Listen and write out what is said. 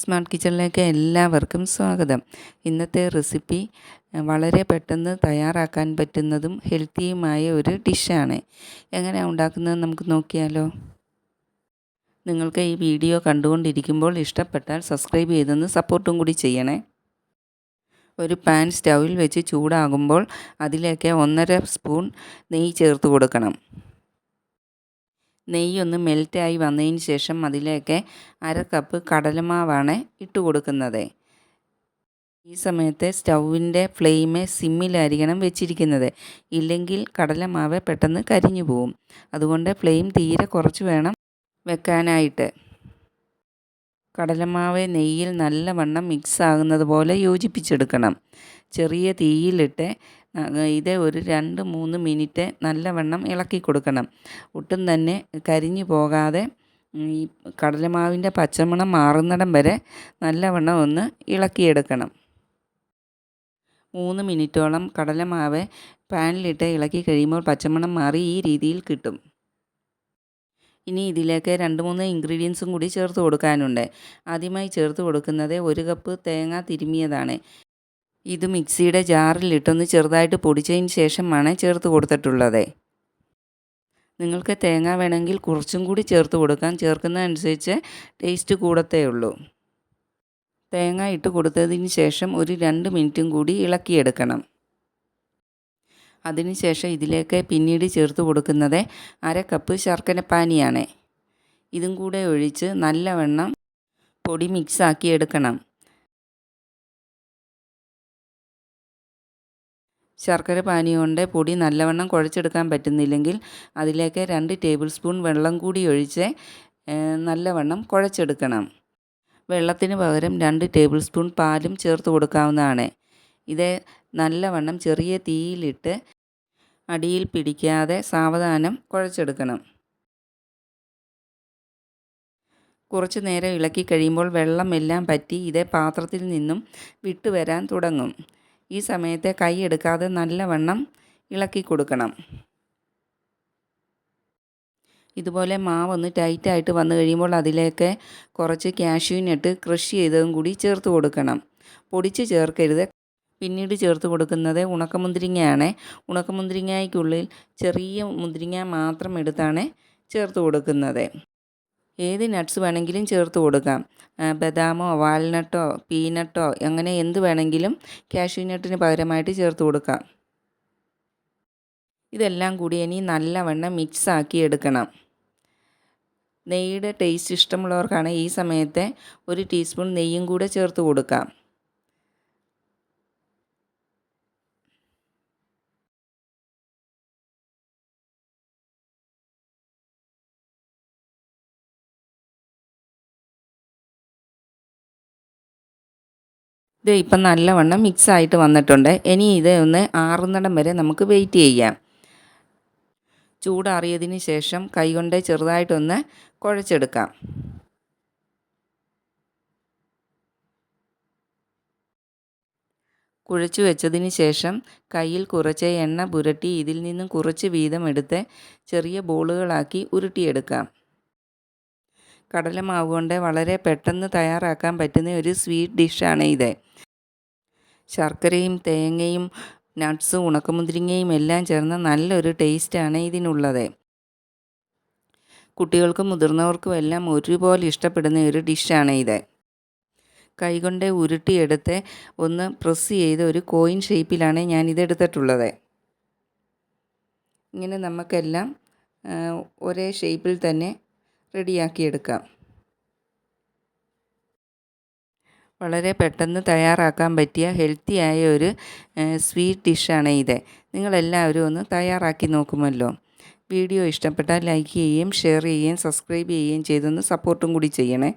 Smart കിച്ചണിലേക്ക് എല്ലാവർക്കും സ്വാഗതം. ഇന്നത്തെ റെസിപ്പി വളരെ പെട്ടെന്ന് തയ്യാറാക്കാൻ പറ്റുന്നതും ഹെൽത്തിയുമായ ഒരു ഡിഷാണ്. എങ്ങനെയാണ് ഉണ്ടാക്കുന്നതെന്ന് നമുക്ക് നോക്കിയാലോ. നിങ്ങൾക്ക് ഈ വീഡിയോ കണ്ടുകൊണ്ടിരിക്കുമ്പോൾ ഇഷ്ടപ്പെട്ടാൽ സബ്സ്ക്രൈബ് ചെയ്തൊന്ന് സപ്പോർട്ടും കൂടി ചെയ്യണേ. ഒരു പാൻ സ്റ്റൗവിൽ വെച്ച് ചൂടാകുമ്പോൾ അതിലേക്ക് 1.5 സ്പൂൺ നെയ്യ് ചേർത്ത് കൊടുക്കണം. നെയ്യൊന്ന് മെൽറ്റായി വന്നതിന് ശേഷം അതിലേക്ക് 1/2 കപ്പ് കടലമാവാണ് ഇട്ട് കൊടുക്കുന്നത്. ഈ സമയത്ത് സ്റ്റൗവിൻ്റെ ഫ്ലെയിം സിമ്മിലായിരിക്കണം വെച്ചിരിക്കുന്നത്. ഇല്ലെങ്കിൽ കടലമാവ് പെട്ടെന്ന് കരിഞ്ഞു പോവും. അതുകൊണ്ട് ഫ്ലെയിം തീരെ കുറച്ച് വേണം വെക്കാനായിട്ട്. കടലമാവ് നെയ്യിൽ നല്ലവണ്ണം മിക്സ് ആകുന്നത് പോലെ യോജിപ്പിച്ചെടുക്കണം. ചെറിയ തീയിലിട്ട് ഇത് ഒരു 2-3 മിനിറ്റ് നല്ലവണ്ണം ഇളക്കി കൊടുക്കണം. ഒട്ടും തന്നെ കരിഞ്ഞു പോകാതെ ഈ കടലമാവിൻ്റെ പച്ചമണം മാറുന്നിടം വരെ നല്ലവണ്ണം ഒന്ന് ഇളക്കിയെടുക്കണം. 3 മിനിറ്റോളം കടലമാവ് പാനിലിട്ട് ഇളക്കി കഴിയുമ്പോൾ പച്ചമണം മാറി ഈ രീതിയിൽ കിട്ടും. ഇനി ഇതിലേക്ക് 2-3 ഇൻഗ്രീഡിയൻസും കൂടി ചേർത്ത് കൊടുക്കാനുണ്ട്. ആദ്യമായി ചേർത്ത് കൊടുക്കുന്നത് 1 കപ്പ് തേങ്ങ തിരുമിയതാണ്. ഇത് മിക്സിയുടെ ജാറിലിട്ടൊന്ന് ചെറുതായിട്ട് പൊടിച്ചതിന് ശേഷമാണ് ചേർത്ത് കൊടുത്തിട്ടുള്ളത്. നിങ്ങൾക്ക് തേങ്ങ വേണമെങ്കിൽ കുറച്ചും കൂടി ചേർത്ത് കൊടുക്കാം. ചേർക്കുന്നതനുസരിച്ച് ടേസ്റ്റ് കൂടത്തേ ഉള്ളൂ. തേങ്ങ ഇട്ട് കൊടുത്തതിന് ശേഷം ഒരു 2 മിനിറ്റും കൂടി ഇളക്കിയെടുക്കണം. അതിനുശേഷം ഇതിലേക്ക് പിന്നീട് ചേർത്ത് കൊടുക്കുന്നത് 1/2 കപ്പ് ശർക്കരപ്പാനിയാണ്. ഇതും കൂടെ ഒഴിച്ച് നല്ലവണ്ണം പൊടി മിക്സാക്കി എടുക്കണം. ശർക്കര പാനി കൊണ്ട് പൊടി നല്ലവണ്ണം കുഴച്ചെടുക്കാൻ പറ്റുന്നില്ലെങ്കിൽ അതിലേക്ക് 2 ടേബിൾ സ്പൂൺ വെള്ളം കൂടി ഒഴിച്ച് നല്ലവണ്ണം കുഴച്ചെടുക്കണം. വെള്ളത്തിന് പകരം 2 ടേബിൾ സ്പൂൺ പാലും ചേർത്ത് കൊടുക്കാവുന്നതാണ്. ഇത് നല്ലവണ്ണം ചെറിയ തീയിലിട്ട് അടിയിൽ പിടിക്കാതെ സാവധാനം കുഴച്ചെടുക്കണം. കുറച്ച് നേരം ഇളക്കി കഴിയുമ്പോൾ വെള്ളമെല്ലാം പറ്റി ഇത് പാത്രത്തിൽ നിന്നും വിട്ടുവരാൻ തുടങ്ങും. ഈ സമയത്ത് കൈ എടുക്കാതെ നല്ലവണ്ണം ഇളക്കി കൊടുക്കണം. ഇതുപോലെ മാവൊന്ന് ടൈറ്റായിട്ട് വന്നു കഴിയുമ്പോൾ അതിലേക്ക് കുറച്ച് കാഷ്യൂ നട്ട് ക്രഷ് ചെയ്തതും കൂടി ചേർത്ത് കൊടുക്കണം. പൊടിച്ച് ചേർക്കരുത്. പിന്നീട് ചേർത്ത് കൊടുക്കുന്നത് ഉണക്കമുന്തിരിങ്ങയാണ്. ഉണക്കമുന്തിരിങ്ങയ്ക്കുള്ളിൽ ചെറിയ മുന്തിരിങ്ങ മാത്രം എടുത്താണ് ചേർത്ത് കൊടുക്കുന്നത്. ഏത് നട്ട്സ് വേണമെങ്കിലും ചേർത്ത് കൊടുക്കാം. ബദാമോ വാൽനട്ടോ പീനട്ടോ അങ്ങനെ എന്ത് വേണമെങ്കിലും കാഷ്യൂ നട്ടിന് പകരമായിട്ട് ചേർത്ത് കൊടുക്കാം. ഇതെല്ലാം കൂടി ഇനി നല്ലവണ്ണം മിക്സാക്കി എടുക്കണം. നെയ്യുടെ ടേസ്റ്റ് ഇഷ്ടമുള്ളവർക്കാണ് ഈ സമയത്ത് 1 ടീസ്പൂൺ നെയ്യും കൂടെ ചേർത്ത് കൊടുക്കാം. ഇത് ഇപ്പം നല്ലവണ്ണം മിക്സായിട്ട് വന്നിട്ടുണ്ട്. ഇനി ഇത് ഒന്ന് ആറുന്നിടം വരെ നമുക്ക് വെയിറ്റ് ചെയ്യാം. ചൂടാറിയതിന് ശേഷം കൈകൊണ്ട് ചെറുതായിട്ടൊന്ന് കുഴച്ചെടുക്കാം. കുഴച്ചു വെച്ചതിന് ശേഷം കയ്യിൽ കുറച്ച് എണ്ണ പുരട്ടി ഇതിൽ നിന്നും കുറച്ച് വീതം എടുത്ത് ചെറിയ ബോളുകളാക്കി ഉരുട്ടിയെടുക്കാം. കടലമാവ് കൊണ്ട് വളരെ പെട്ടെന്ന് തയ്യാറാക്കാൻ പറ്റുന്ന ഒരു സ്വീറ്റ് ഡിഷാണ് ഇത്. ശർക്കരയും തേങ്ങയും നട്ട്സും ഉണക്കമുന്തിരിങ്ങയും എല്ലാം ചേർന്ന നല്ലൊരു ടേസ്റ്റാണ് ഇതിനുള്ളത്. കുട്ടികൾക്കും മുതിർന്നവർക്കും എല്ലാം ഒരുപോലെ ഇഷ്ടപ്പെടുന്ന ഒരു ഡിഷാണ് ഇത്. കൈകൊണ്ട് ഉരുട്ടിയെടുത്ത് ഒന്ന് പ്രസ് ചെയ്ത് ഒരു കോയിൻ ഷേപ്പിലാണ് ഞാനിത് എടുത്തിട്ടുള്ളത്. ഇങ്ങനെ നമുക്കെല്ലാം ഒരേ ഷേപ്പിൽ തന്നെ റെഡിയാക്കിയെടുക്കാം. വളരെ പെട്ടെന്ന് തയ്യാറാക്കാൻ പറ്റിയ ഹെൽത്തിയായ ഒരു സ്വീറ്റ് ഡിഷാണ് ഇത്. നിങ്ങളെല്ലാവരും ഒന്ന് തയ്യാറാക്കി നോക്കുമല്ലോ. വീഡിയോ ഇഷ്ടപ്പെട്ടാൽ ലൈക്ക് ചെയ്യുകയും ഷെയർ ചെയ്യുകയും സബ്സ്ക്രൈബ് ചെയ്യുകയും ചെയ്തൊന്ന് സപ്പോർട്ടും കൂടി ചെയ്യണേ.